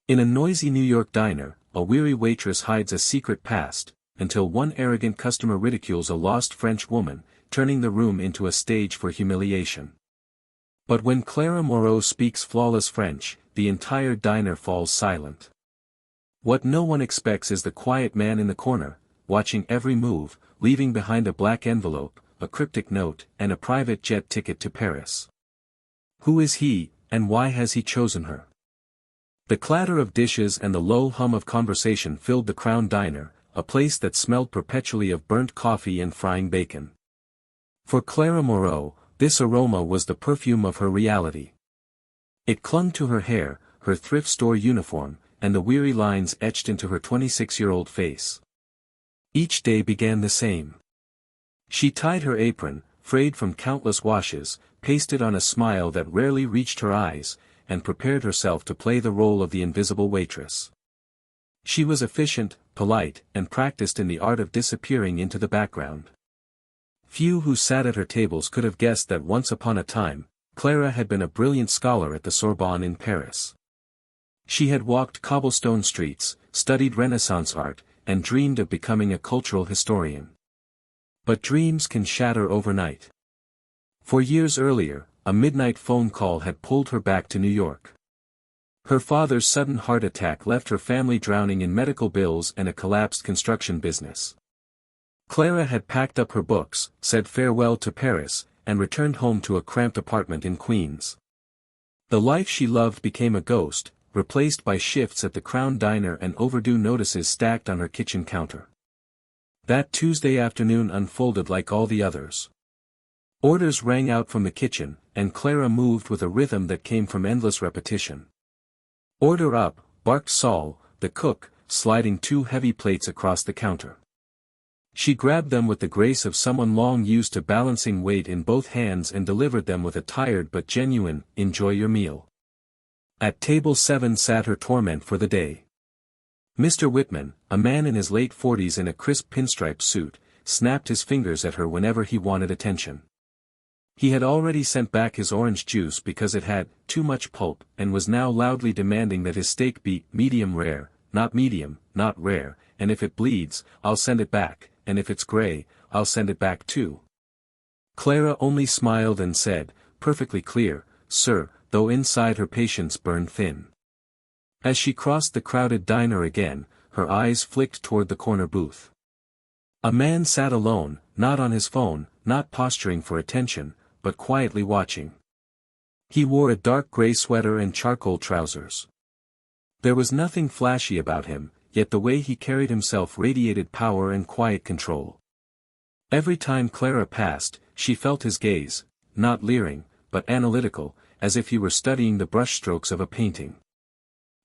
In a noisy New York diner, a weary waitress hides a secret past, until one arrogant customer ridicules a lost French woman, turning the room into a stage for humiliation. But when Clara Moreau speaks flawless French, the entire diner falls silent. What no one expects is the quiet man in the corner, watching every move, leaving behind a black envelope, a cryptic note, and a private jet ticket to Paris. Who is he, and why has he chosen her? The clatter of dishes and the low hum of conversation filled the Crown Diner, a place that smelled perpetually of burnt coffee and frying bacon. For Clara Moreau, this aroma was the perfume of her reality. It clung to her hair, her thrift store uniform, and the weary lines etched into her 26-year-old face. Each day began the same. She tied her apron, frayed from countless washes, pasted on a smile that rarely reached her eyes, and prepared herself to play the role of the invisible waitress. She was efficient, polite, and practiced in the art of disappearing into the background. Few who sat at her tables could have guessed that once upon a time, Clara had been a brilliant scholar at the Sorbonne in Paris. She had walked cobblestone streets, studied Renaissance art, and dreamed of becoming a cultural historian. But dreams can shatter overnight. 4 years earlier, a midnight phone call had pulled her back to New York. Her father's sudden heart attack left her family drowning in medical bills and a collapsed construction business. Clara had packed up her books, said farewell to Paris, and returned home to a cramped apartment in Queens. The life she loved became a ghost, replaced by shifts at the Crown Diner and overdue notices stacked on her kitchen counter. That Tuesday afternoon unfolded like all the others. Orders rang out from the kitchen, and Clara moved with a rhythm that came from endless repetition. "Order up," barked Saul, the cook, sliding 2 heavy plates across the counter. She grabbed them with the grace of someone long used to balancing weight in both hands and delivered them with a tired but genuine, "Enjoy your meal." At table 7 sat her torment for the day. Mr. Whitman, a man in his late 40s in a crisp pinstripe suit, snapped his fingers at her whenever he wanted attention. He had already sent back his orange juice because it had too much pulp and was now loudly demanding that his steak be medium rare, not medium, not rare, and if it bleeds, I'll send it back, and if it's gray, I'll send it back too. Clara only smiled and said, "Perfectly clear, sir," though inside her patience burned thin. As she crossed the crowded diner again, her eyes flicked toward the corner booth. A man sat alone, not on his phone, not posturing for attention, but quietly watching. He wore a dark gray sweater and charcoal trousers. There was nothing flashy about him, yet the way he carried himself radiated power and quiet control. Every time Clara passed, she felt his gaze, not leering, but analytical, as if he were studying the brushstrokes of a painting.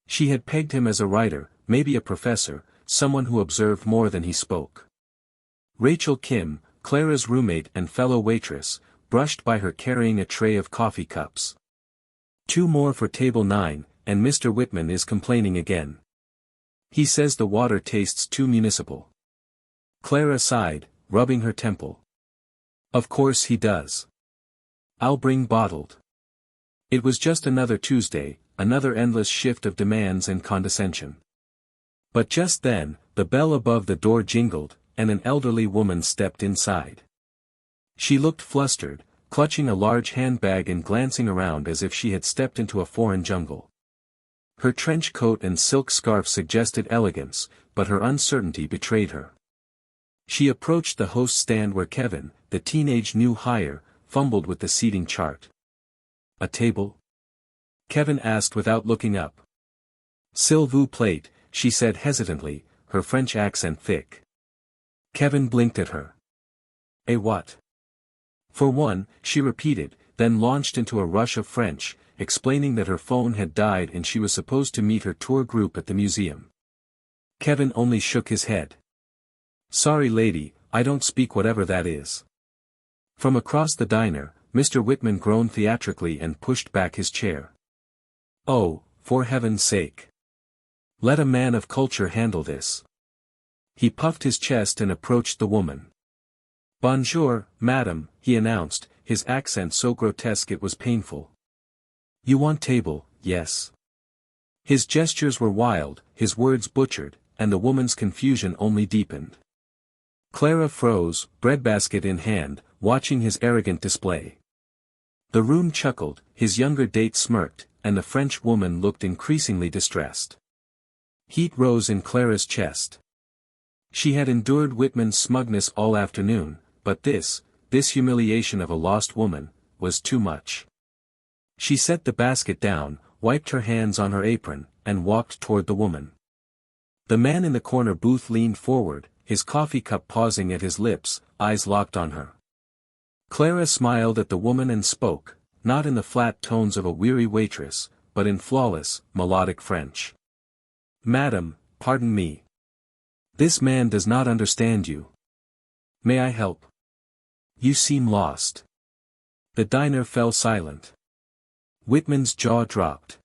She had pegged him as a writer, maybe a professor, someone who observed more than he spoke. Rachel Kim, Clara's roommate and fellow waitress, brushed by her carrying a tray of coffee cups. 2 more for table 9, and Mr. Whitman is complaining again. He says the water tastes too municipal. Clara sighed, rubbing her temple. Of course he does. I'll bring bottled. It was just another Tuesday, another endless shift of demands and condescension. But just then, the bell above the door jingled, and an elderly woman stepped inside. She looked flustered, clutching a large handbag and glancing around as if she had stepped into a foreign jungle. Her trench coat and silk scarf suggested elegance, but her uncertainty betrayed her. She approached the host's stand where Kevin, the teenage new hire, fumbled with the seating chart. "A table?" Kevin asked without looking up. "S'il vous plaît," she said hesitantly, her French accent thick. Kevin blinked at her. "A what?" "For one," she repeated, then launched into a rush of French, explaining that her phone had died and she was supposed to meet her tour group at the museum. Kevin only shook his head. "Sorry lady, I don't speak whatever that is." From across the diner, Mr. Whitman groaned theatrically and pushed back his chair. "Oh, for heaven's sake. Let a man of culture handle this." He puffed his chest and approached the woman. "Bonjour, madam," he announced, his accent so grotesque it was painful. "You want table, yes?" His gestures were wild, his words butchered, and the woman's confusion only deepened. Clara froze, breadbasket in hand, watching his arrogant display. The room chuckled, his younger date smirked, and the French woman looked increasingly distressed. Heat rose in Clara's chest. She had endured Whitman's smugness all afternoon, but this humiliation of a lost woman, was too much. She set the basket down, wiped her hands on her apron, and walked toward the woman. The man in the corner booth leaned forward, his coffee cup pausing at his lips, eyes locked on her. Clara smiled at the woman and spoke, not in the flat tones of a weary waitress, but in flawless, melodic French. "Madam, pardon me. This man does not understand you. May I help? You seem lost." The diner fell silent. Whitman's jaw dropped.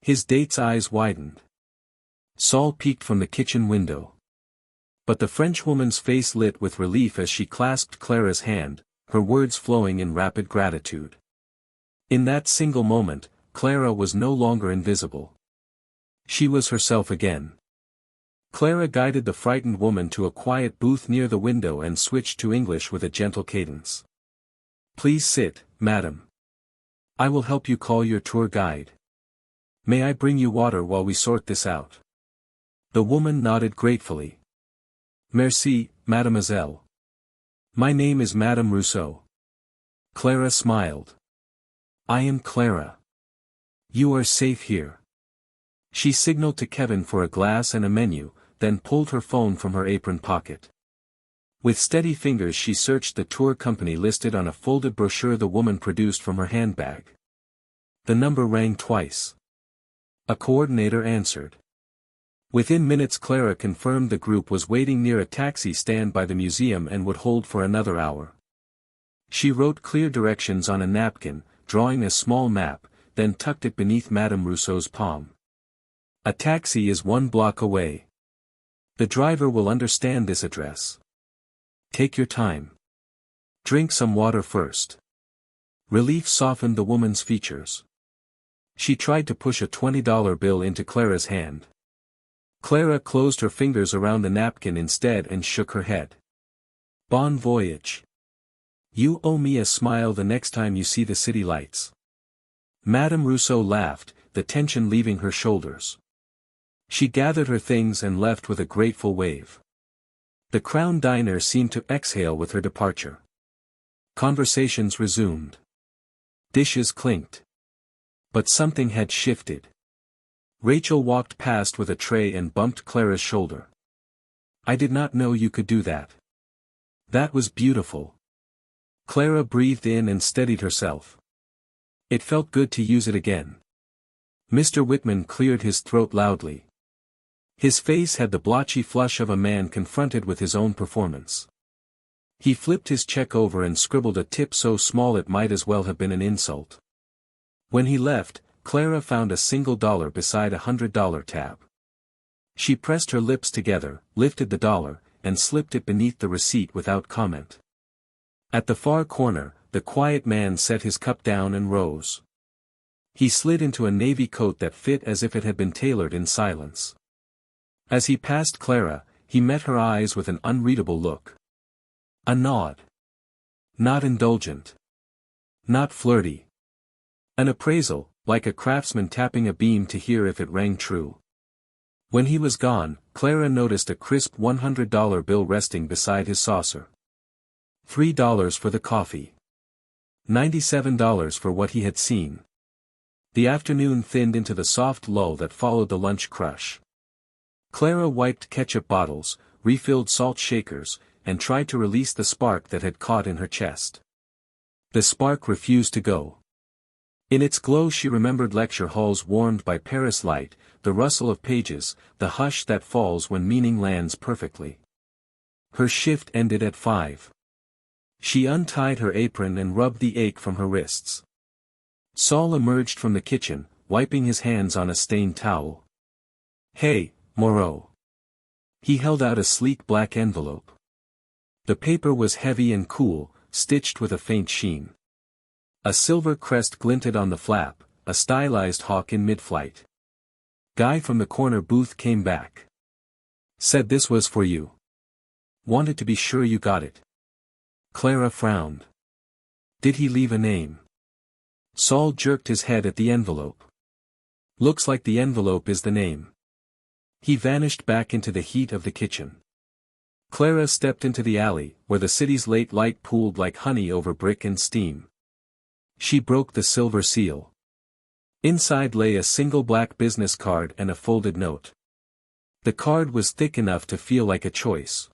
His date's eyes widened. Saul peeked from the kitchen window. But the Frenchwoman's face lit with relief as she clasped Clara's hand, her words flowing in rapid gratitude. In that single moment, Clara was no longer invisible. She was herself again. Clara guided the frightened woman to a quiet booth near the window and switched to English with a gentle cadence. "Please sit, madam. I will help you call your tour guide. May I bring you water while we sort this out?" The woman nodded gratefully. "Merci, mademoiselle. My name is Madame Rousseau." Clara smiled. "I am Clara. You are safe here." She signaled to Kevin for a glass and a menu, then pulled her phone from her apron pocket. With steady fingers she searched the tour company listed on a folded brochure the woman produced from her handbag. The number rang twice. A coordinator answered. Within minutes Clara confirmed the group was waiting near a taxi stand by the museum and would hold for another hour. She wrote clear directions on a napkin, drawing a small map, then tucked it beneath Madame Rousseau's palm. "A taxi is 1 block away. The driver will understand this address. Take your time. Drink some water first." Relief softened the woman's features. She tried to push a $20 bill into Clara's hand. Clara closed her fingers around the napkin instead and shook her head. "Bon voyage. You owe me a smile the next time you see the city lights." Madame Rousseau laughed, the tension leaving her shoulders. She gathered her things and left with a grateful wave. The Crown Diner seemed to exhale with her departure. Conversations resumed. Dishes clinked. But something had shifted. Rachel walked past with a tray and bumped Clara's shoulder. "I did not know you could do that. That was beautiful." Clara breathed in and steadied herself. It felt good to use it again. Mr. Whitman cleared his throat loudly. His face had the blotchy flush of a man confronted with his own performance. He flipped his check over and scribbled a tip so small it might as well have been an insult. When he left, Clara found a single dollar beside a $100 tab. She pressed her lips together, lifted the dollar, and slipped it beneath the receipt without comment. At the far corner, the quiet man set his cup down and rose. He slid into a navy coat that fit as if it had been tailored in silence. As he passed Clara, he met her eyes with an unreadable look. A nod. Not indulgent. Not flirty. An appraisal, like a craftsman tapping a beam to hear if it rang true. When he was gone, Clara noticed a crisp $100 bill resting beside his saucer. $3 for the coffee. $97 for what he had seen. The afternoon thinned into the soft lull that followed the lunch crush. Clara wiped ketchup bottles, refilled salt shakers, and tried to release the spark that had caught in her chest. The spark refused to go. In its glow she remembered lecture halls warmed by Paris light, the rustle of pages, the hush that falls when meaning lands perfectly. Her shift ended at 5. She untied her apron and rubbed the ache from her wrists. Saul emerged from the kitchen, wiping his hands on a stained towel. "Hey, Moreau." He held out a sleek black envelope. The paper was heavy and cool, stitched with a faint sheen. A silver crest glinted on the flap, a stylized hawk in mid-flight. Guy from the corner booth came back. Said this was for you. Wanted to be sure you got it. Clara frowned. Did he leave a name? Saul jerked his head at the envelope. Looks like the envelope is the name. He vanished back into the heat of the kitchen. Clara stepped into the alley, where the city's late light pooled like honey over brick and steam. She broke the silver seal. Inside lay a single black business card and a folded note. The card was thick enough to feel like a choice.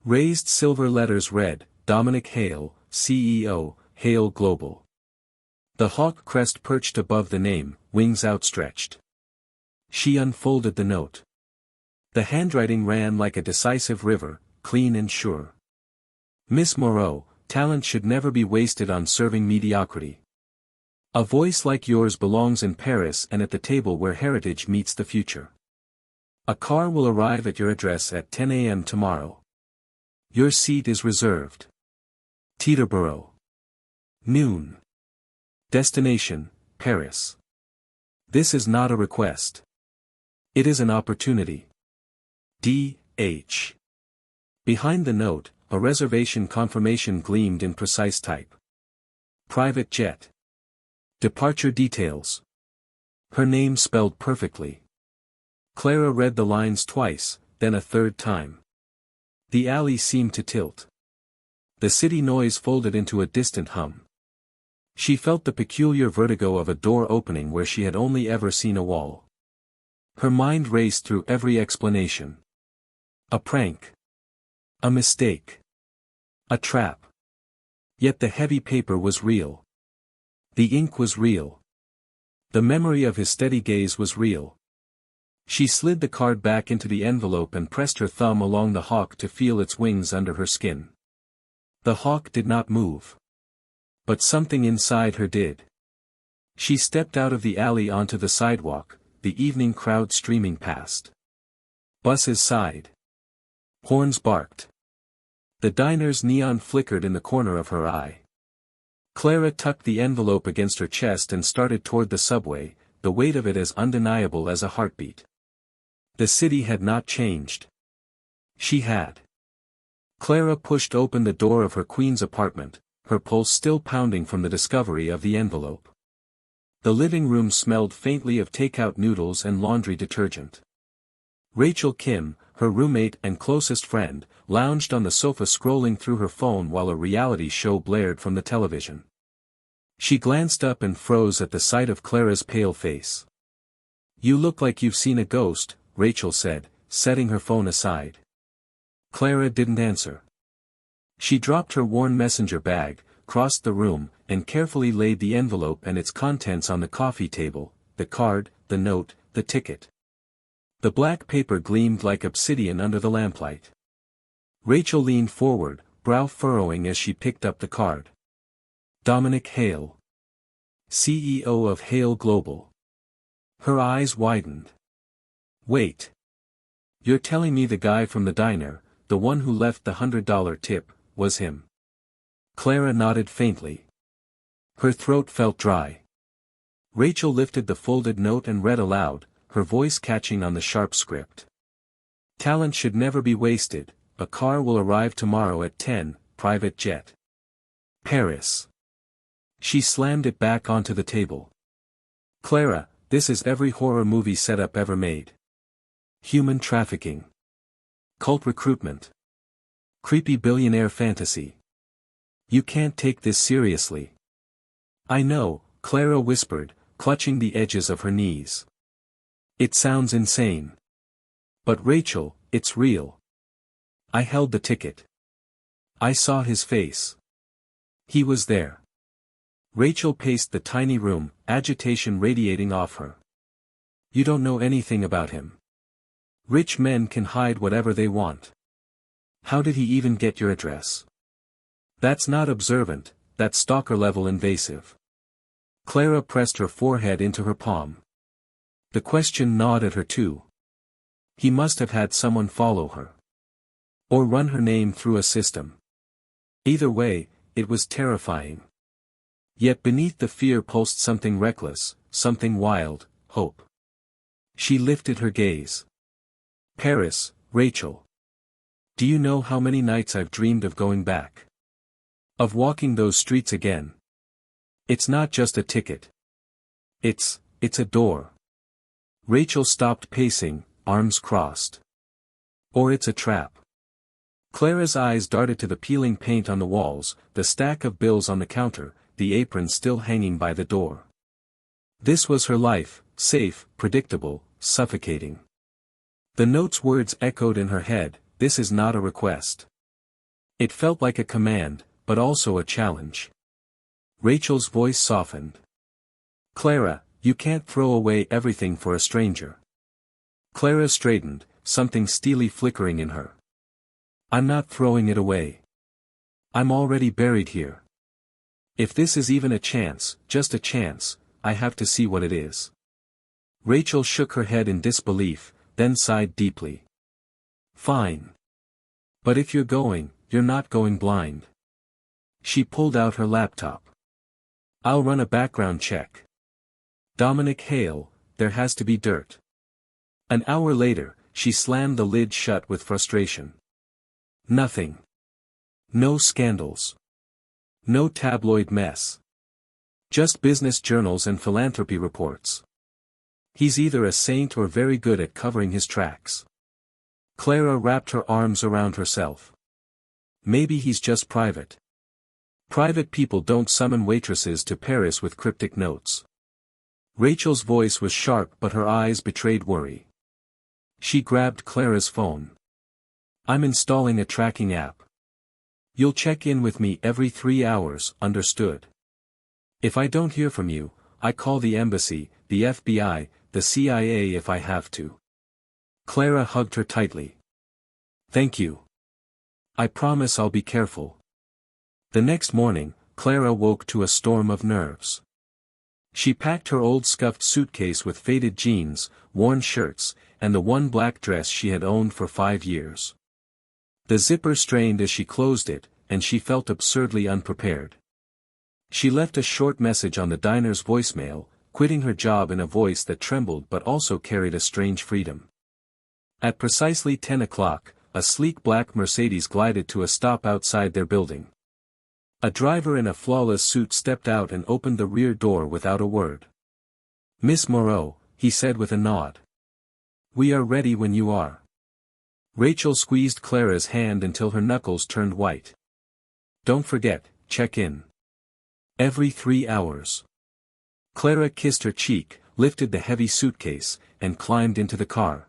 Raised silver letters read, Dominic Hale, CEO, Hale Global. The hawk crest perched above the name, wings outstretched. She unfolded the note. The handwriting ran like a decisive river, clean and sure. Miss Moreau, talent should never be wasted on serving mediocrity. A voice like yours belongs in Paris and at the table where heritage meets the future. A car will arrive at your address at 10 a.m. tomorrow. Your seat is reserved. Teterboro. Noon. Destination, Paris. This is not a request. It is an opportunity. D.H. Behind the note, a reservation confirmation gleamed in precise type. Private jet. Departure details. Her name spelled perfectly. Clara read the lines twice, then a third time. The alley seemed to tilt. The city noise folded into a distant hum. She felt the peculiar vertigo of a door opening where she had only ever seen a wall. Her mind raced through every explanation. A prank. A mistake. A trap. Yet the heavy paper was real. The ink was real. The memory of his steady gaze was real. She slid the card back into the envelope and pressed her thumb along the hawk to feel its wings under her skin. The hawk did not move. But something inside her did. She stepped out of the alley onto the sidewalk, the evening crowd streaming past. Buses sighed. Horns barked. The diner's neon flickered in the corner of her eye. Clara tucked the envelope against her chest and started toward the subway, the weight of it as undeniable as a heartbeat. The city had not changed. She had. Clara pushed open the door of her Queen's apartment, her pulse still pounding from the discovery of the envelope. The living room smelled faintly of takeout noodles and laundry detergent. Rachel Kim, her roommate and closest friend, lounged on the sofa scrolling through her phone while a reality show blared from the television. She glanced up and froze at the sight of Clara's pale face. "You look like you've seen a ghost," Rachel said, setting her phone aside. Clara didn't answer. She dropped her worn messenger bag, crossed the room, and carefully laid the envelope and its contents on the coffee table, the card, the note, the ticket. The black paper gleamed like obsidian under the lamplight. Rachel leaned forward, brow furrowing as she picked up the card. Dominic Hale. CEO of Hale Global. Her eyes widened. Wait. You're telling me the guy from the diner, the one who left the $100 tip, was him? Clara nodded faintly. Her throat felt dry. Rachel lifted the folded note and read aloud, her voice catching on the sharp script. Talent should never be wasted, a car will arrive tomorrow at 10, private jet. Paris. She slammed it back onto the table. Clara, this is every horror movie setup ever made. Human trafficking. Cult recruitment. Creepy billionaire fantasy. You can't take this seriously. I know, Clara whispered, clutching the edges of her knees. It sounds insane. But Rachel, it's real. I held the ticket. I saw his face. He was there. Rachel paced the tiny room, agitation radiating off her. You don't know anything about him. Rich men can hide whatever they want. How did he even get your address? That's not observant, that's stalker-level invasive. Clara pressed her forehead into her palm. The question gnawed at her too. He must have had someone follow her. Or run her name through a system. Either way, it was terrifying. Yet beneath the fear pulsed something reckless, something wild, hope. She lifted her gaze. Paris, Rachel. Do you know how many nights I've dreamed of going back? Of walking those streets again. It's not just a ticket. It's a door. Rachel stopped pacing, arms crossed. Or it's a trap. Clara's eyes darted to the peeling paint on the walls, the stack of bills on the counter, the apron still hanging by the door. This was her life, safe, predictable, suffocating. The note's words echoed in her head, this is not a request. It felt like a command, but also a challenge. Rachel's voice softened. Clara, you can't throw away everything for a stranger. Clara straightened, something steely flickering in her. I'm not throwing it away. I'm already buried here. If this is even a chance, just a chance, I have to see what it is. Rachel shook her head in disbelief, then sighed deeply. Fine. But if you're going, you're not going blind. She pulled out her laptop. I'll run a background check. Dominic Hale, there has to be dirt. An hour later, she slammed the lid shut with frustration. Nothing. No scandals. No tabloid mess. Just business journals and philanthropy reports. He's either a saint or very good at covering his tracks. Clara wrapped her arms around herself. Maybe he's just private. Private people don't summon waitresses to Paris with cryptic notes. Rachel's voice was sharp but her eyes betrayed worry. She grabbed Clara's phone. I'm installing a tracking app. You'll check in with me every 3 hours, understood? If I don't hear from you, I call the embassy, the FBI, the CIA if I have to. Clara hugged her tightly. Thank you. I promise I'll be careful. The next morning, Clara woke to a storm of nerves. She packed her old scuffed suitcase with faded jeans, worn shirts, and the one black dress she had owned for 5 years. The zipper strained as she closed it, and she felt absurdly unprepared. She left a short message on the diner's voicemail, quitting her job in a voice that trembled but also carried a strange freedom. At precisely 10 o'clock, a sleek black Mercedes glided to a stop outside their building. A driver in a flawless suit stepped out and opened the rear door without a word. Miss Moreau, he said with a nod. We are ready when you are. Rachel squeezed Clara's hand until her knuckles turned white. Don't forget, check in. Every 3 hours. Clara kissed her cheek, lifted the heavy suitcase, and climbed into the car.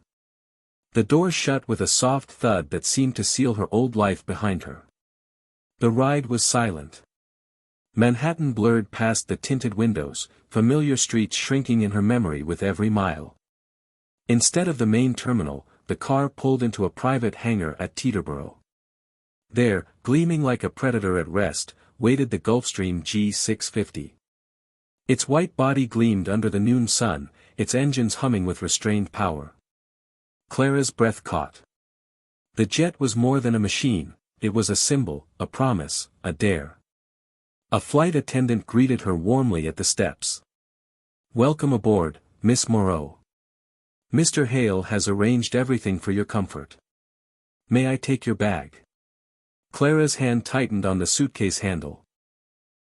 The door shut with a soft thud that seemed to seal her old life behind her. The ride was silent. Manhattan blurred past the tinted windows, familiar streets shrinking in her memory with every mile. Instead of the main terminal, the car pulled into a private hangar at Teterboro. There, gleaming like a predator at rest, waited the Gulfstream G650. Its white body gleamed under the noon sun, its engines humming with restrained power. Clara's breath caught. The jet was more than a machine, it was a symbol, a promise, a dare. A flight attendant greeted her warmly at the steps. Welcome aboard, Miss Moreau. Mr. Hale has arranged everything for your comfort. May I take your bag? Clara's hand tightened on the suitcase handle.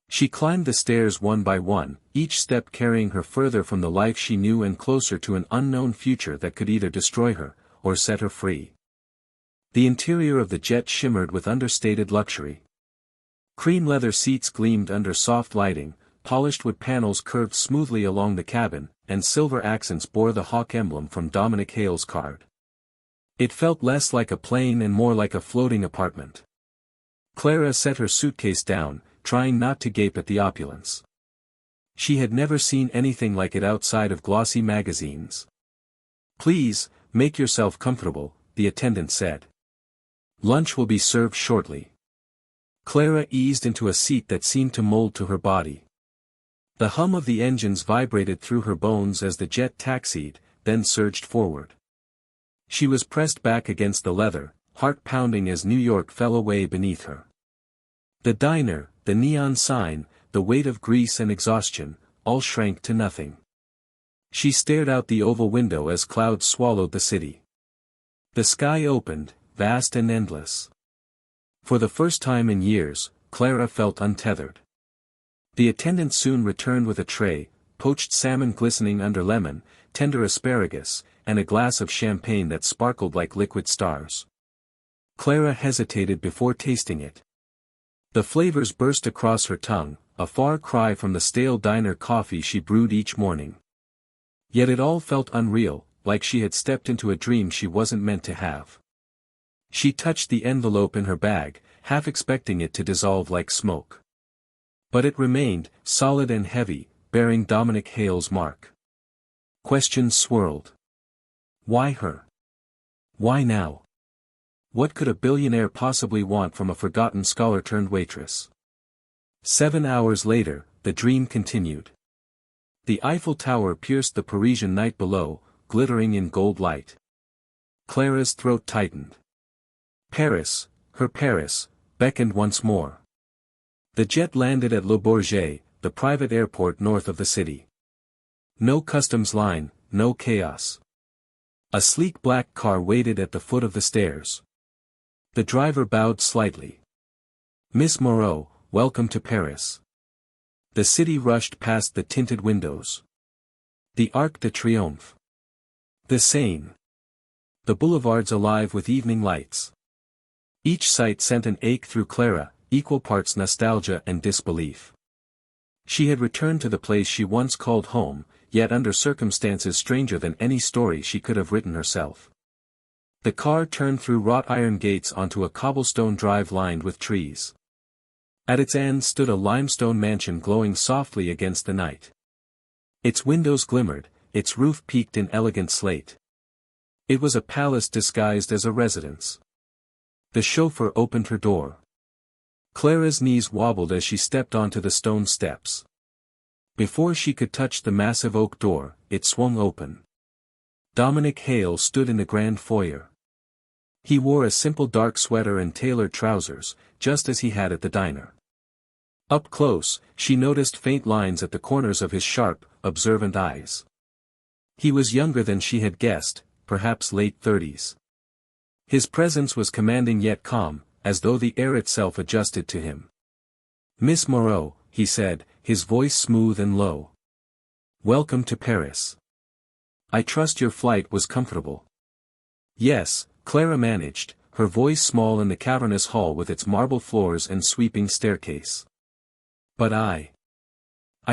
She climbed the stairs one by one, each step carrying her further from the life she knew and closer to an unknown future that could either destroy her, or set her free. The interior of the jet shimmered with understated luxury. Cream leather seats gleamed under soft lighting, polished wood panels curved smoothly along the cabin, and silver accents bore the hawk emblem from Dominic Hale's card. It felt less like a plane and more like a floating apartment. Clara set her suitcase down, trying not to gape at the opulence. She had never seen anything like it outside of glossy magazines. Please, make yourself comfortable, the attendant said. Lunch will be served shortly. Clara eased into a seat that seemed to mold to her body. The hum of the engines vibrated through her bones as the jet taxied, then surged forward. She was pressed back against the leather, heart pounding as New York fell away beneath her. The diner, the neon sign, the weight of grease and exhaustion, all shrank to nothing. She stared out the oval window as clouds swallowed the city. The sky opened, vast and endless. For the first time in years, Clara felt untethered. The attendant soon returned with a tray, poached salmon glistening under lemon, tender asparagus, and a glass of champagne that sparkled like liquid stars. Clara hesitated before tasting it. The flavors burst across her tongue, a far cry from the stale diner coffee she brewed each morning. Yet it all felt unreal, like she had stepped into a dream she wasn't meant to have. She touched the envelope in her bag, half expecting it to dissolve like smoke. But it remained, solid and heavy, bearing Dominic Hale's mark. Questions swirled. Why her? Why now? What could a billionaire possibly want from a forgotten scholar-turned-waitress? 7 hours later, the dream continued. The Eiffel Tower pierced the Parisian night below, glittering in gold light. Clara's throat tightened. Paris, her Paris, beckoned once more. The jet landed at Le Bourget, the private airport north of the city. No customs line, no chaos. A sleek black car waited at the foot of the stairs. The driver bowed slightly. Miss Moreau, welcome to Paris. The city rushed past the tinted windows. The Arc de Triomphe. The Seine. The boulevards alive with evening lights. Each sight sent an ache through Clara, equal parts nostalgia and disbelief. She had returned to the place she once called home, yet under circumstances stranger than any story she could have written herself. The car turned through wrought iron gates onto a cobblestone drive lined with trees. At its end stood a limestone mansion glowing softly against the night. Its windows glimmered, its roof peaked in elegant slate. It was a palace disguised as a residence. The chauffeur opened her door. Clara's knees wobbled as she stepped onto the stone steps. Before she could touch the massive oak door, it swung open. Dominic Hale stood in the grand foyer. He wore a simple dark sweater and tailored trousers, just as he had at the diner. Up close, she noticed faint lines at the corners of his sharp, observant eyes. He was younger than she had guessed, perhaps late 30s. His presence was commanding yet calm, as though the air itself adjusted to him. Miss Moreau, he said, his voice smooth and low. Welcome to Paris. I trust your flight was comfortable. Yes, Clara managed, her voice small in the cavernous hall with its marble floors and sweeping staircase. But I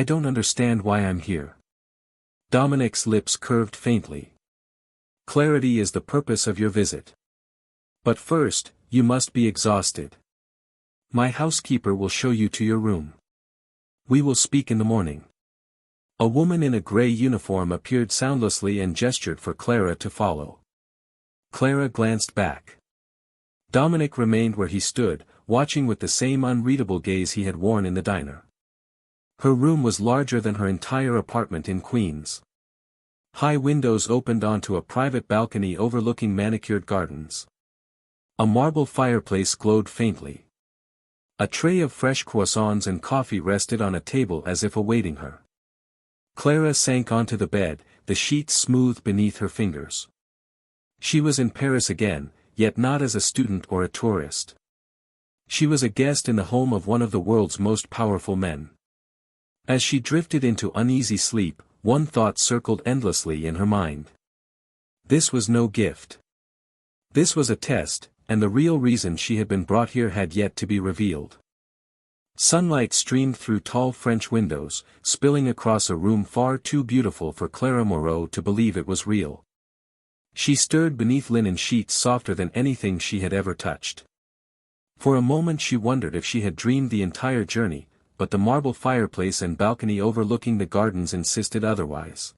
don't understand why I'm here. Dominic's lips curved faintly. Clarity is the purpose of your visit. But first, you must be exhausted. My housekeeper will show you to your room. We will speak in the morning. A woman in a gray uniform appeared soundlessly and gestured for Clara to follow. Clara glanced back. Dominic remained where he stood, watching with the same unreadable gaze he had worn in the diner. Her room was larger than her entire apartment in Queens. High windows opened onto a private balcony overlooking manicured gardens. A marble fireplace glowed faintly. A tray of fresh croissants and coffee rested on a table as if awaiting her. Clara sank onto the bed, the sheets smooth beneath her fingers. She was in Paris again, yet not as a student or a tourist. She was a guest in the home of one of the world's most powerful men. As she drifted into uneasy sleep, one thought circled endlessly in her mind. This was no gift. This was a test, and the real reason she had been brought here had yet to be revealed. Sunlight streamed through tall French windows, spilling across a room far too beautiful for Clara Moreau to believe it was real. She stirred beneath linen sheets softer than anything she had ever touched. For a moment she wondered if she had dreamed the entire journey, but the marble fireplace and balcony overlooking the gardens insisted otherwise.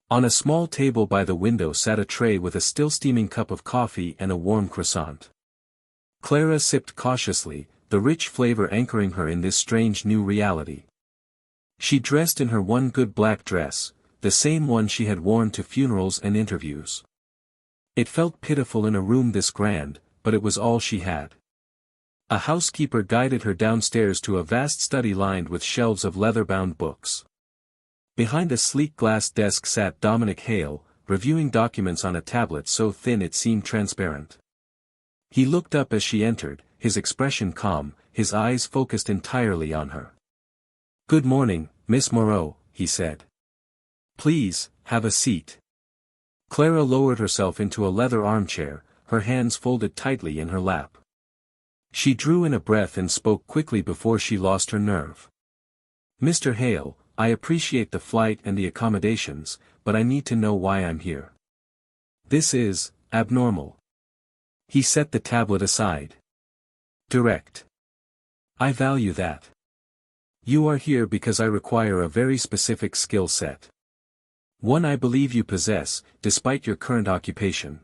On a small table by the window sat a tray with a still steaming cup of coffee and a warm croissant. Clara sipped cautiously, the rich flavor anchoring her in this strange new reality. She dressed in her one good black dress, the same one she had worn to funerals and interviews. It felt pitiful in a room this grand, but it was all she had. A housekeeper guided her downstairs to a vast study lined with shelves of leather-bound books. Behind a sleek glass desk sat Dominic Hale, reviewing documents on a tablet so thin it seemed transparent. He looked up as she entered, his expression calm, his eyes focused entirely on her. "Good morning, Miss Moreau," he said. "Please, have a seat." Clara lowered herself into a leather armchair, her hands folded tightly in her lap. She drew in a breath and spoke quickly before she lost her nerve. "Mr. Hale, I appreciate the flight and the accommodations, but I need to know why I'm here. This is abnormal." He set the tablet aside. "Direct. I value that. You are here because I require a very specific skill set. One I believe you possess, despite your current occupation."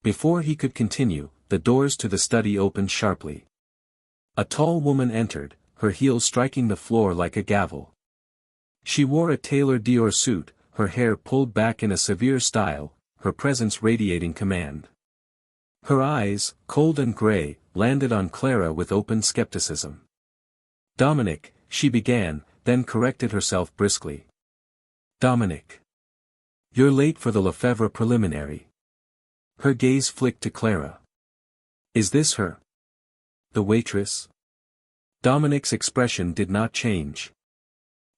Before he could continue, the doors to the study opened sharply. A tall woman entered, her heels striking the floor like a gavel. She wore a Taylor Dior suit, her hair pulled back in a severe style, her presence radiating command. Her eyes, cold and gray, landed on Clara with open skepticism. "Dominic," she began, then corrected herself briskly. "Dominic. You're late for the Lefebvre preliminary." Her gaze flicked to Clara. "Is this her? The waitress?" Dominic's expression did not change.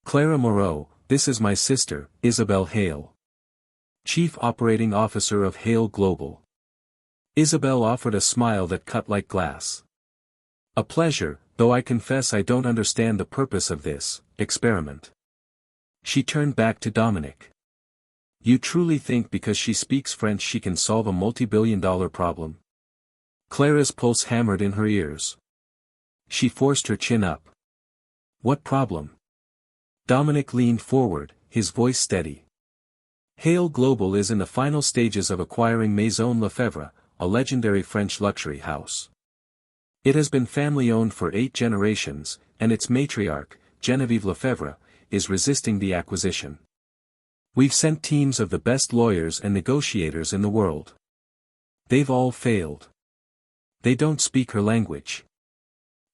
"Clara Moreau, this is my sister, Isabel Hale. Chief Operating Officer of Hale Global." Isabel offered a smile that cut like glass. "A pleasure, though I confess I don't understand the purpose of this experiment." She turned back to Dominic. "You truly think because she speaks French she can solve a multi-billion-dollar problem?" Clara's pulse hammered in her ears. She forced her chin up. "What problem?" Dominic leaned forward, his voice steady. "Hale Global is in the final stages of acquiring Maison Lefebvre, a legendary French luxury house. It has been family-owned for 8 generations, and its matriarch, Genevieve Lefebvre, is resisting the acquisition. We've sent teams of the best lawyers and negotiators in the world. They've all failed. They don't speak her language.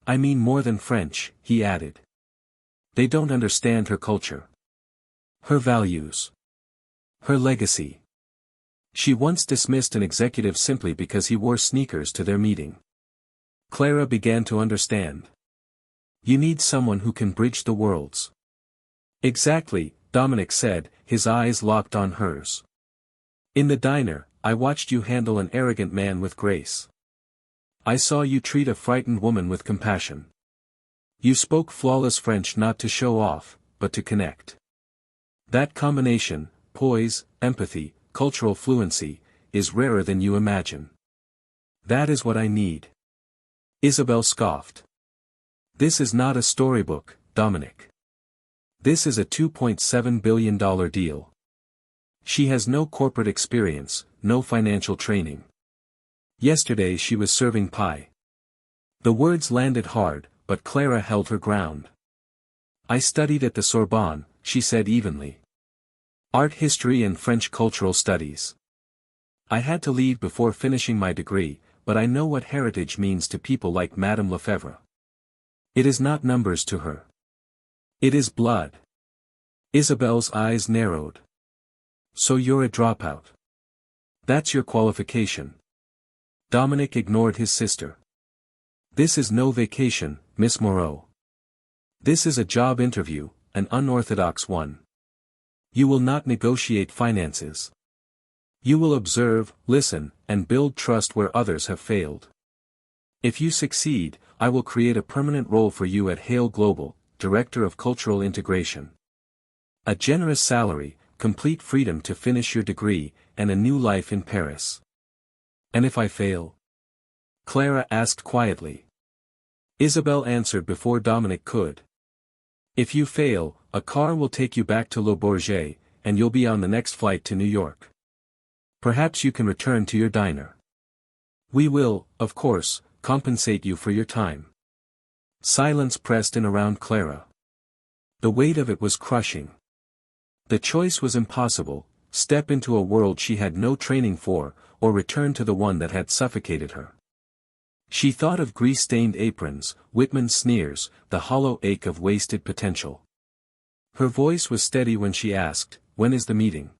I mean more than French," he added. "They don't understand her culture. Her values. Her legacy. She once dismissed an executive simply because he wore sneakers to their meeting." Clara began to understand. "You need someone who can bridge the worlds." "Exactly," Dominic said, his eyes locked on hers. "In the diner, I watched you handle an arrogant man with grace. I saw you treat a frightened woman with compassion. You spoke flawless French not to show off, but to connect. That combination, poise, empathy, cultural fluency, is rarer than you imagine. That is what I need." Isabel scoffed. "This is not a storybook, Dominic. This is a $2.7 billion deal. She has no corporate experience, no financial training. Yesterday she was serving pie." The words landed hard, but Clara held her ground. "I studied at the Sorbonne," she said evenly. "Art history and French cultural studies. I had to leave before finishing my degree, but I know what heritage means to people like Madame Lefebvre. It is not numbers to her. It is blood." Isabel's eyes narrowed. "So you're a dropout. That's your qualification." Dominic ignored his sister. "This is no vacation, Miss Moreau. This is a job interview, an unorthodox one. You will not negotiate finances. You will observe, listen, and build trust where others have failed. If you succeed, I will create a permanent role for you at Hale Global, Director of Cultural Integration. A generous salary, complete freedom to finish your degree, and a new life in Paris." "And if I fail?" Clara asked quietly. Isabel answered before Dominic could. "If you fail, a car will take you back to Le Bourget, and you'll be on the next flight to New York. Perhaps you can return to your diner. We will, of course, compensate you for your time." Silence pressed in around Clara. The weight of it was crushing. The choice was impossible: step into a world she had no training for, or return to the one that had suffocated her. She thought of grease-stained aprons, Whitman's sneers, the hollow ache of wasted potential. Her voice was steady when she asked, "When is the meeting?"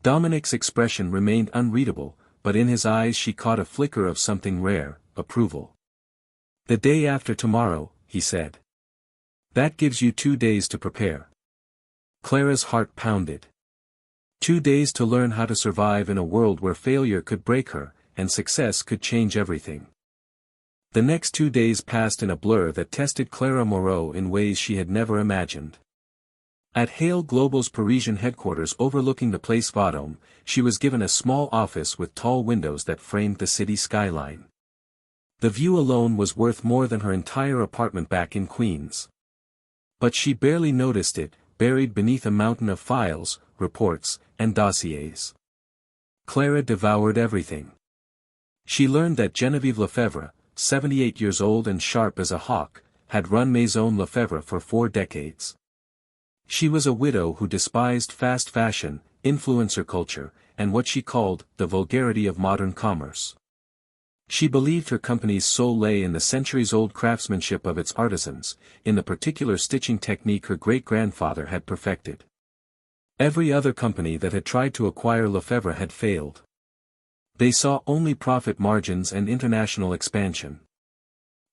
Dominic's expression remained unreadable, but in his eyes she caught a flicker of something rare, approval. "The day after tomorrow," he said. "That gives you 2 days to prepare." Clara's heart pounded. 2 days to learn how to survive in a world where failure could break her, and success could change everything. The next 2 days passed in a blur that tested Clara Moreau in ways she had never imagined. At Hale Global's Parisian headquarters overlooking the Place Vendôme, she was given a small office with tall windows that framed the city skyline. The view alone was worth more than her entire apartment back in Queens. But she barely noticed it, buried beneath a mountain of files, reports, and dossiers. Clara devoured everything. She learned that Genevieve Lefebvre, 78 years old and sharp as a hawk, had run Maison Lefebvre for 4 decades. She was a widow who despised fast fashion, influencer culture, and what she called the vulgarity of modern commerce. She believed her company's soul lay in the centuries-old craftsmanship of its artisans, in the particular stitching technique her great-grandfather had perfected. Every other company that had tried to acquire Lefebvre had failed. They saw only profit margins and international expansion.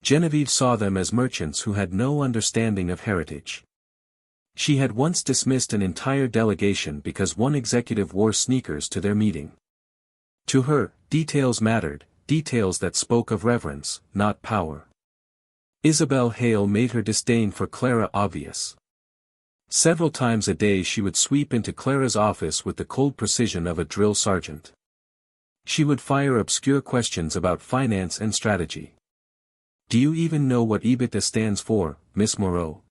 Genevieve saw them as merchants who had no understanding of heritage. She had once dismissed an entire delegation because one executive wore sneakers to their meeting. To her, details mattered, details that spoke of reverence, not power. Isabel Hale made her disdain for Clara obvious. Several times a day she would sweep into Clara's office with the cold precision of a drill sergeant. She would fire obscure questions about finance and strategy. "Do you even know what EBITDA stands for, Miss Moreau?"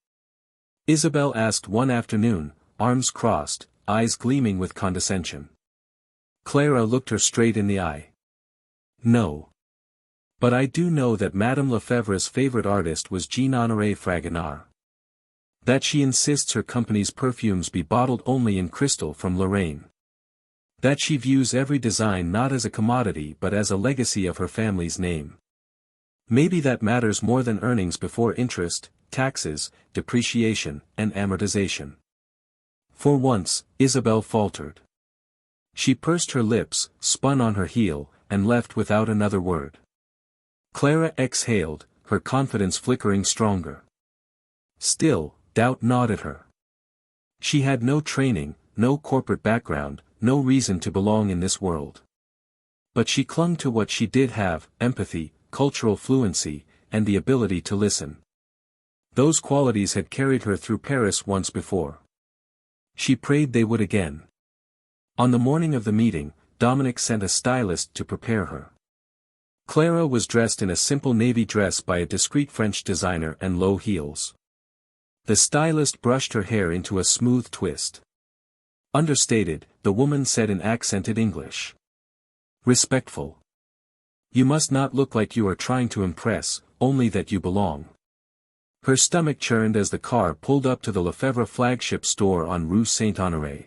Isabel asked one afternoon, arms crossed, eyes gleaming with condescension. Clara looked her straight in the eye. "No. But I do know that Madame Lefebvre's favorite artist was Jean-Honoré Fragonard. That she insists her company's perfumes be bottled only in crystal from Lorraine. That she views every design not as a commodity but as a legacy of her family's name. Maybe that matters more than earnings before interest, taxes, depreciation, and amortization." For once, Isabel faltered. She pursed her lips, spun on her heel, and left without another word. Clara exhaled, her confidence flickering stronger. Still, doubt gnawed at her. She had no training, no corporate background, no reason to belong in this world. But she clung to what she did have: empathy, cultural fluency, and the ability to listen. Those qualities had carried her through Paris once before. She prayed they would again. On the morning of the meeting, Dominic sent a stylist to prepare her. Clara was dressed in a simple navy dress by a discreet French designer and low heels. The stylist brushed her hair into a smooth twist. Understated, the woman said in accented English. "Respectful. You must not look like you are trying to impress, only that you belong." Her stomach churned as the car pulled up to the Lefebvre flagship store on Rue Saint-Honoré.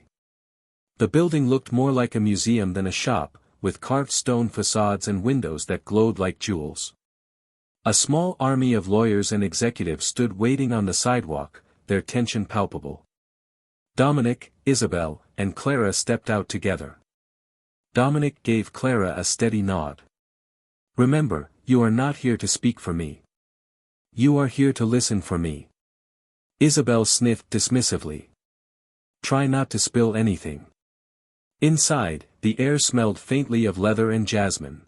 The building looked more like a museum than a shop, with carved stone facades and windows that glowed like jewels. A small army of lawyers and executives stood waiting on the sidewalk, their tension palpable. Dominic, Isabel, and Clara stepped out together. Dominic gave Clara a steady nod. "Remember, you are not here to speak for me. You are here to listen for me." Isabel sniffed dismissively. "Try not to spill anything." Inside, the air smelled faintly of leather and jasmine.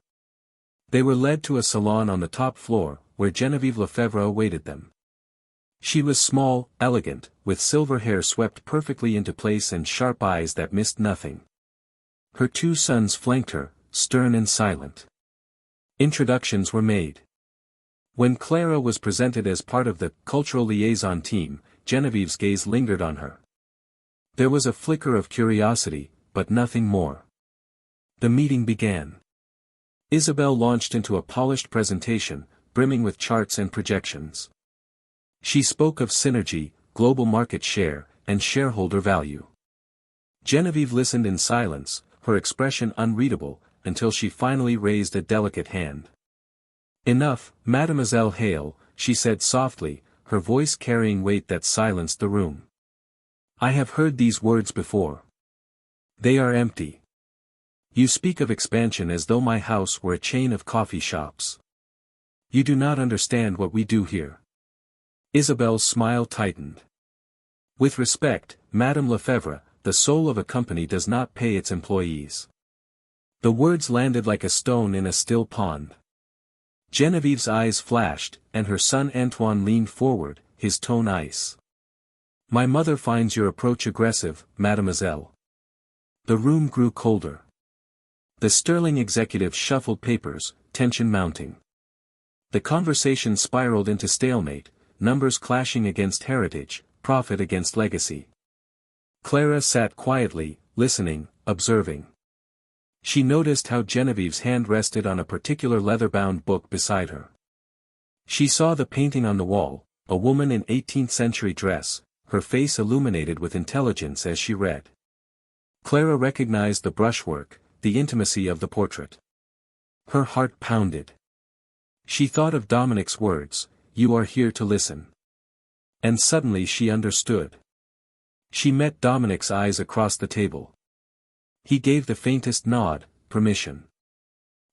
They were led to a salon on the top floor, where Genevieve Lefebvre awaited them. She was small, elegant, with silver hair swept perfectly into place and sharp eyes that missed nothing. Her 2 sons flanked her, stern and silent. Introductions were made. When Clara was presented as part of the cultural liaison team, Genevieve's gaze lingered on her. There was a flicker of curiosity, but nothing more. The meeting began. Isabel launched into a polished presentation, brimming with charts and projections. She spoke of synergy, global market share, and shareholder value. Genevieve listened in silence, her expression unreadable, until she finally raised a delicate hand. "Enough, Mademoiselle Hale," she said softly, her voice carrying weight that silenced the room. I have heard these words before. They are empty. You speak of expansion as though my house were a chain of coffee shops. You do not understand what we do here. Isabel's smile tightened. With respect, Madame Lefebvre, the soul of a company does not pay its employees. The words landed like a stone in a still pond. Genevieve's eyes flashed, and her son Antoine leaned forward, his tone ice. My mother finds your approach aggressive, mademoiselle. The room grew colder. The sterling executive shuffled papers, tension mounting. The conversation spiraled into stalemate, numbers clashing against heritage, profit against legacy. Clara sat quietly, listening, observing. She noticed how Genevieve's hand rested on a particular leather-bound book beside her. She saw the painting on the wall, a woman in 18th-century dress, her face illuminated with intelligence as she read. Clara recognized the brushwork, the intimacy of the portrait. Her heart pounded. She thought of Dominic's words, "You are here to listen." And suddenly she understood. She met Dominic's eyes across the table. He gave the faintest nod, permission.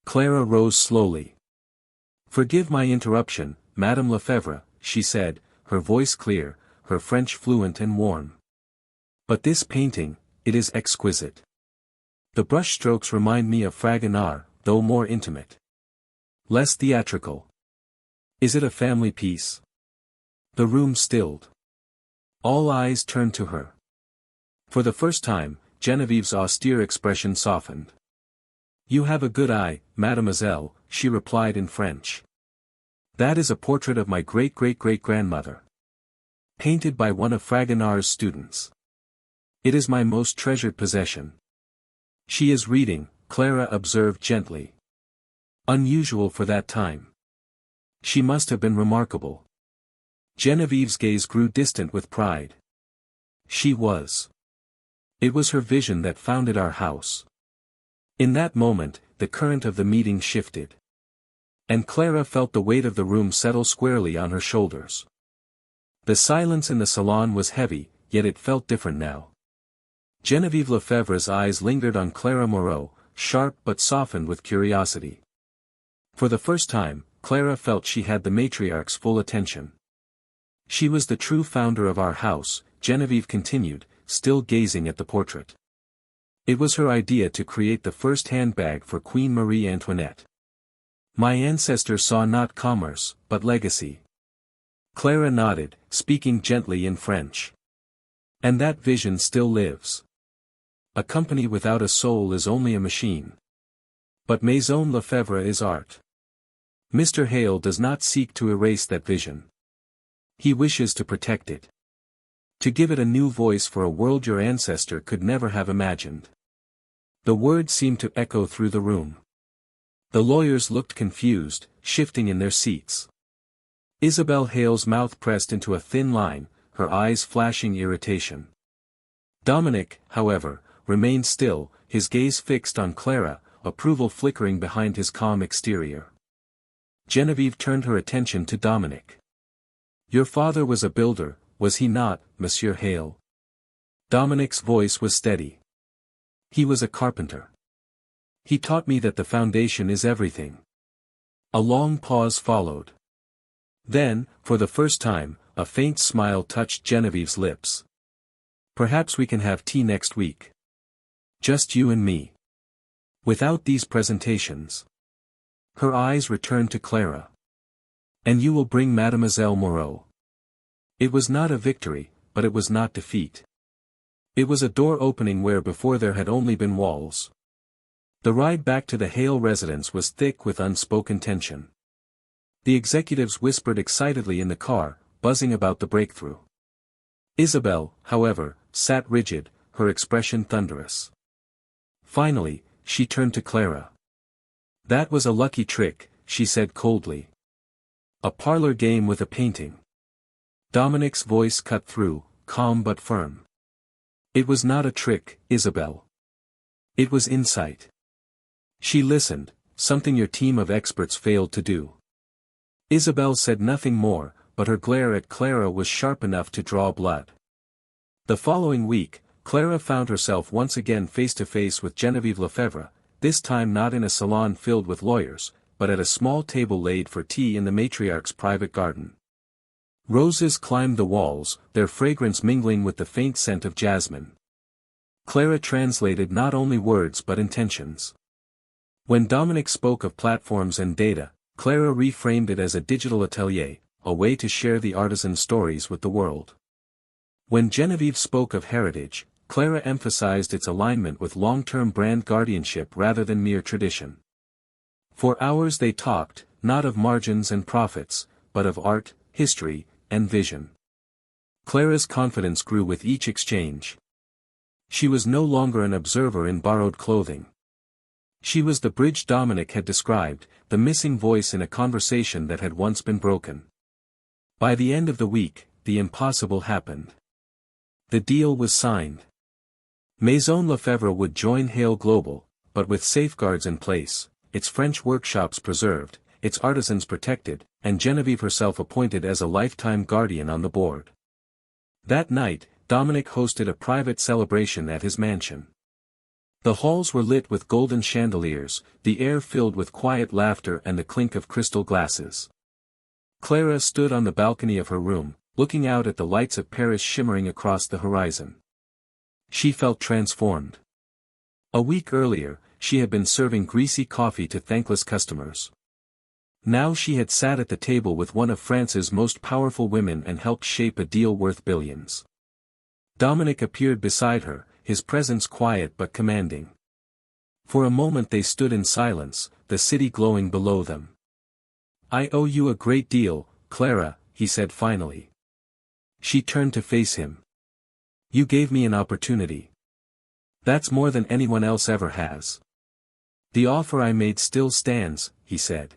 Clara rose slowly. "Forgive my interruption, Madame Lefebvre," she said, her voice clear, her French fluent and warm. "But this painting, it is exquisite. The brushstrokes remind me of Fragonard, though more intimate. Less theatrical. Is it a family piece?" The room stilled. All eyes turned to her. For the first time, Genevieve's austere expression softened. "You have a good eye, mademoiselle," she replied in French. "That is a portrait of my great-great-great-grandmother. Painted by one of Fragonard's students. It is my most treasured possession." "She is reading," Clara observed gently. "Unusual for that time. She must have been remarkable." Genevieve's gaze grew distant with pride. "She was. It was her vision that founded our house." In that moment, the current of the meeting shifted. And Clara felt the weight of the room settle squarely on her shoulders. The silence in the salon was heavy, yet it felt different now. Genevieve Lefebvre's eyes lingered on Clara Moreau, sharp but softened with curiosity. For the first time, Clara felt she had the matriarch's full attention. "She was the true founder of our house," Genevieve continued, still gazing at the portrait. "It was her idea to create the first handbag for Queen Marie Antoinette. My ancestor saw not commerce, but legacy." Clara nodded, speaking gently in French. "And that vision still lives. A company without a soul is only a machine. But Maison Lefebvre is art. Mr. Hale does not seek to erase that vision. He wishes to protect it. To give it a new voice for a world your ancestor could never have imagined." The words seemed to echo through the room. The lawyers looked confused, shifting in their seats. Isabel Hale's mouth pressed into a thin line, her eyes flashing irritation. Dominic, however, remained still, his gaze fixed on Clara, approval flickering behind his calm exterior. Genevieve turned her attention to Dominic. "Your father was a builder, was he not, Monsieur Hale?" Dominic's voice was steady. "He was a carpenter. He taught me that the foundation is everything." A long pause followed. Then, for the first time, a faint smile touched Genevieve's lips. "Perhaps we can have tea next week. Just you and me. Without these presentations." Her eyes returned to Clara. "And you will bring Mademoiselle Moreau." It was not a victory, but it was not defeat. It was a door opening where before there had only been walls. The ride back to the Hale residence was thick with unspoken tension. The executives whispered excitedly in the car, buzzing about the breakthrough. Isabel, however, sat rigid, her expression thunderous. Finally, she turned to Clara. "That was a lucky trick," she said coldly. "A parlor game with a painting." Dominic's voice cut through, calm but firm. "It was not a trick, Isabel. It was insight. She listened, something your team of experts failed to do." Isabel said nothing more, but her glare at Clara was sharp enough to draw blood. The following week, Clara found herself once again face to face with Genevieve Lefebvre, this time not in a salon filled with lawyers, but at a small table laid for tea in the matriarch's private garden. Roses climbed the walls, their fragrance mingling with the faint scent of jasmine. Clara translated not only words but intentions. When Dominic spoke of platforms and data, Clara reframed it as a digital atelier, a way to share the artisan's stories with the world. When Genevieve spoke of heritage, Clara emphasized its alignment with long-term brand guardianship rather than mere tradition. For hours they talked, not of margins and profits, but of art, history, and vision. Clara's confidence grew with each exchange. She was no longer an observer in borrowed clothing. She was the bridge Dominic had described, the missing voice in a conversation that had once been broken. By the end of the week, the impossible happened. The deal was signed. Maison Lefebvre would join Hale Global, but with safeguards in place, its French workshops preserved, its artisans protected, and Genevieve herself appointed as a lifetime guardian on the board. That night, Dominic hosted a private celebration at his mansion. The halls were lit with golden chandeliers, the air filled with quiet laughter and the clink of crystal glasses. Clara stood on the balcony of her room, looking out at the lights of Paris shimmering across the horizon. She felt transformed. A week earlier, she had been serving greasy coffee to thankless customers. Now she had sat at the table with one of France's most powerful women and helped shape a deal worth billions. Dominic appeared beside her, his presence quiet but commanding. For a moment they stood in silence, the city glowing below them. "I owe you a great deal, Clara," he said finally. She turned to face him. "You gave me an opportunity. That's more than anyone else ever has." "The offer I made still stands," he said.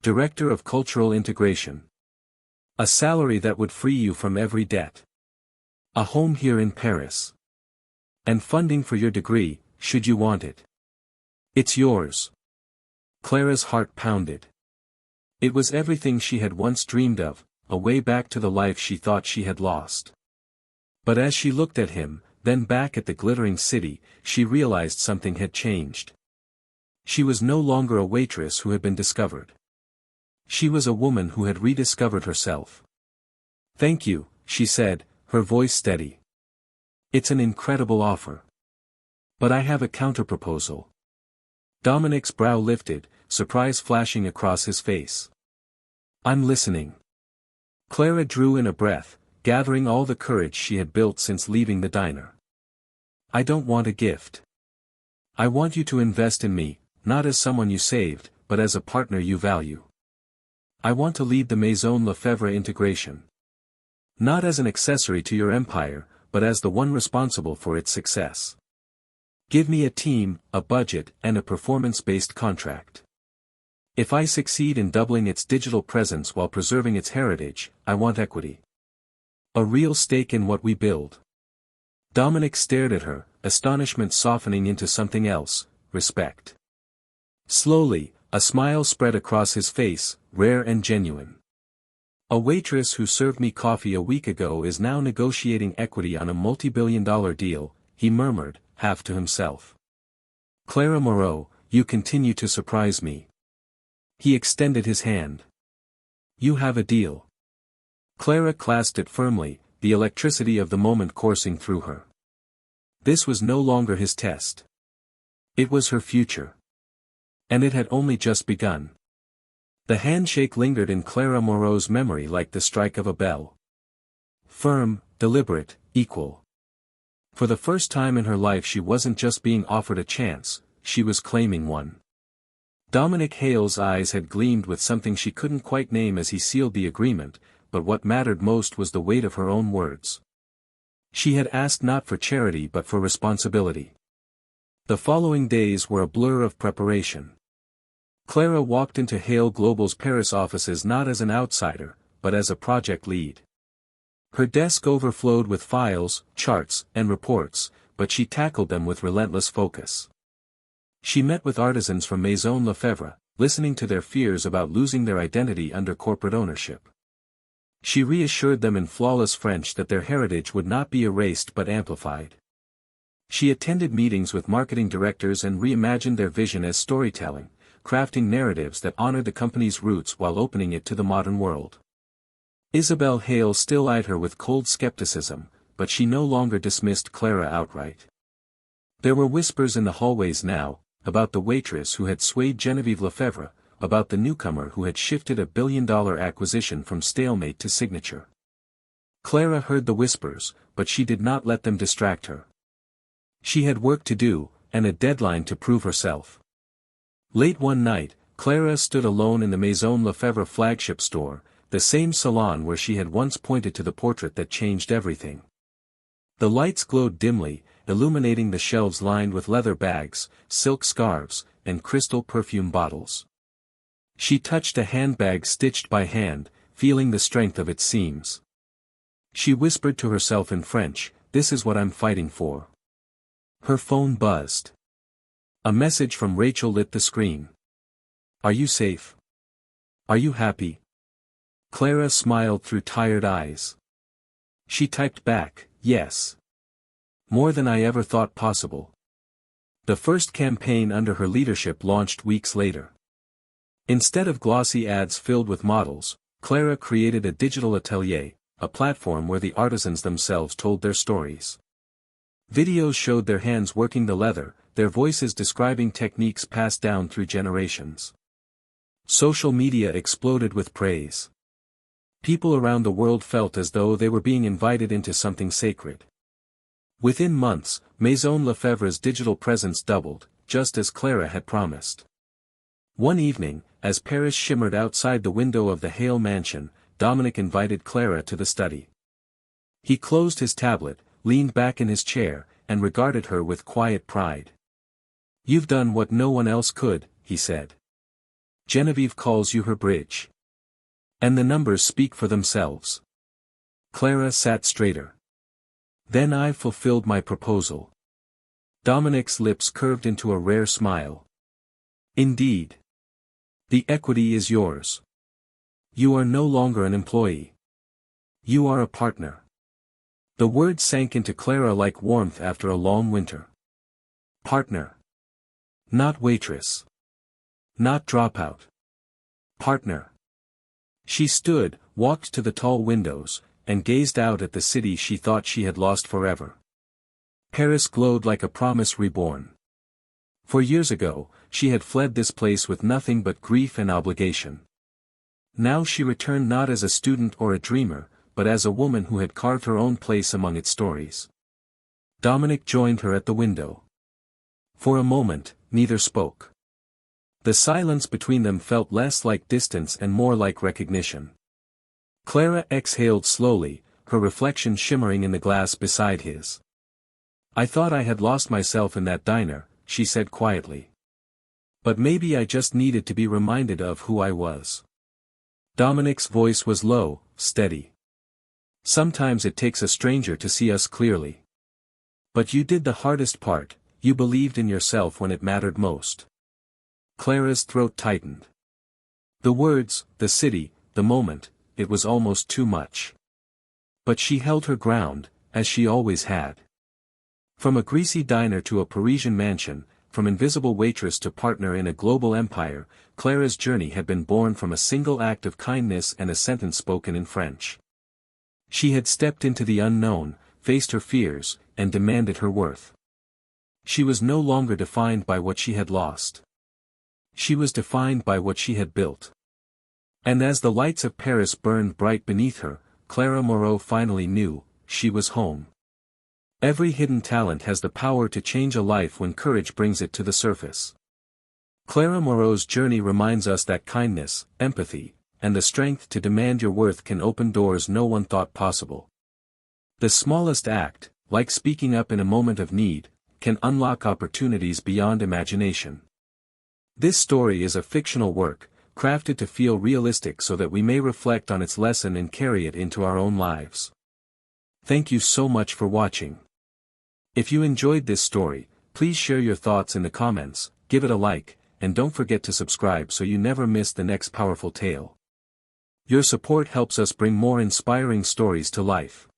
"Director of Cultural Integration. A salary that would free you from every debt. A home here in Paris. And funding for your degree, should you want it. It's yours." Clara's heart pounded. It was everything she had once dreamed of, a way back to the life she thought she had lost. But as she looked at him, then back at the glittering city, she realized something had changed. She was no longer a waitress who had been discovered. She was a woman who had rediscovered herself. "Thank you," she said, her voice steady. "It's an incredible offer. But I have a counterproposal." Dominic's brow lifted, surprise flashing across his face. "I'm listening." Clara drew in a breath, gathering all the courage she had built since leaving the diner. "I don't want a gift. I want you to invest in me, not as someone you saved, but as a partner you value. I want to lead the Maison Lefebvre integration. Not as an accessory to your empire, but as the one responsible for its success. Give me a team, a budget, and a performance-based contract. If I succeed in doubling its digital presence while preserving its heritage, I want equity. A real stake in what we build." Dominic stared at her, astonishment softening into something else, respect. Slowly, a smile spread across his face, rare and genuine. "A waitress who served me coffee a week ago is now negotiating equity on a multi-billion-dollar deal," he murmured, half to himself. "Clara Moreau, you continue to surprise me." He extended his hand. "You have a deal." Clara clasped it firmly, the electricity of the moment coursing through her. This was no longer his test. It was her future. And it had only just begun. The handshake lingered in Clara Moreau's memory like the strike of a bell. Firm, deliberate, equal. For the first time in her life she wasn't just being offered a chance, she was claiming one. Dominic Hale's eyes had gleamed with something she couldn't quite name as he sealed the agreement, but what mattered most was the weight of her own words. She had asked not for charity but for responsibility. The following days were a blur of preparation. Clara walked into Hale Global's Paris offices not as an outsider, but as a project lead. Her desk overflowed with files, charts, and reports, but she tackled them with relentless focus. She met with artisans from Maison Lefebvre, listening to their fears about losing their identity under corporate ownership. She reassured them in flawless French that their heritage would not be erased but amplified. She attended meetings with marketing directors and reimagined their vision as storytelling, crafting narratives that honored the company's roots while opening it to the modern world. Isabel Hale still eyed her with cold skepticism, but she no longer dismissed Clara outright. There were whispers in the hallways now, about the waitress who had swayed Genevieve Lefebvre, about the newcomer who had shifted a billion-dollar acquisition from stalemate to signature. Clara heard the whispers, but she did not let them distract her. She had work to do, and a deadline to prove herself. Late one night, Clara stood alone in the Maison Lefebvre flagship store, the same salon where she had once pointed to the portrait that changed everything. The lights glowed dimly, illuminating the shelves lined with leather bags, silk scarves, and crystal perfume bottles. She touched a handbag stitched by hand, feeling the strength of its seams. She whispered to herself in French, "This is what I'm fighting for." Her phone buzzed. A message from Rachel lit the screen. "Are you safe? Are you happy?" Clara smiled through tired eyes. She typed back, "Yes. More than I ever thought possible." The first campaign under her leadership launched weeks later. Instead of glossy ads filled with models, Clara created a digital atelier, a platform where the artisans themselves told their stories. Videos showed their hands working the leather, their voices describing techniques passed down through generations. Social media exploded with praise. People around the world felt as though they were being invited into something sacred. Within months, Maison Lefebvre's digital presence doubled, just as Clara had promised. One evening, as Paris shimmered outside the window of the Hale mansion, Dominic invited Clara to the study. He closed his tablet, leaned back in his chair, and regarded her with quiet pride. "You've done what no one else could," he said. "Genevieve calls you her bridge. And the numbers speak for themselves." Clara sat straighter. "Then I've fulfilled my proposal." Dominic's lips curved into a rare smile. "Indeed. The equity is yours. You are no longer an employee. You are a partner." The word sank into Clara like warmth after a long winter. Partner. Not waitress. Not dropout. Partner. She stood, walked to the tall windows, and gazed out at the city she thought she had lost forever. Paris glowed like a promise reborn. For years ago, she had fled this place with nothing but grief and obligation. Now she returned not as a student or a dreamer, but as a woman who had carved her own place among its stories. Dominic joined her at the window. For a moment, neither spoke. The silence between them felt less like distance and more like recognition. Clara exhaled slowly, her reflection shimmering in the glass beside his. "I thought I had lost myself in that diner," she said quietly. "But maybe I just needed to be reminded of who I was." Dominic's voice was low, steady. "Sometimes it takes a stranger to see us clearly. But you did the hardest part, you believed in yourself when it mattered most." Clara's throat tightened. The words, the city, the moment, it was almost too much. But she held her ground, as she always had. From a greasy diner to a Parisian mansion, from invisible waitress to partner in a global empire, Clara's journey had been born from a single act of kindness and a sentence spoken in French. She had stepped into the unknown, faced her fears, and demanded her worth. She was no longer defined by what she had lost. She was defined by what she had built. And as the lights of Paris burned bright beneath her, Clara Moreau finally knew, she was home. Every hidden talent has the power to change a life when courage brings it to the surface. Clara Moreau's journey reminds us that kindness, empathy, and the strength to demand your worth can open doors no one thought possible. The smallest act, like speaking up in a moment of need, can unlock opportunities beyond imagination. This story is a fictional work, crafted to feel realistic so that we may reflect on its lesson and carry it into our own lives. Thank you so much for watching. If you enjoyed this story, please share your thoughts in the comments, give it a like, and don't forget to subscribe so you never miss the next powerful tale. Your support helps us bring more inspiring stories to life.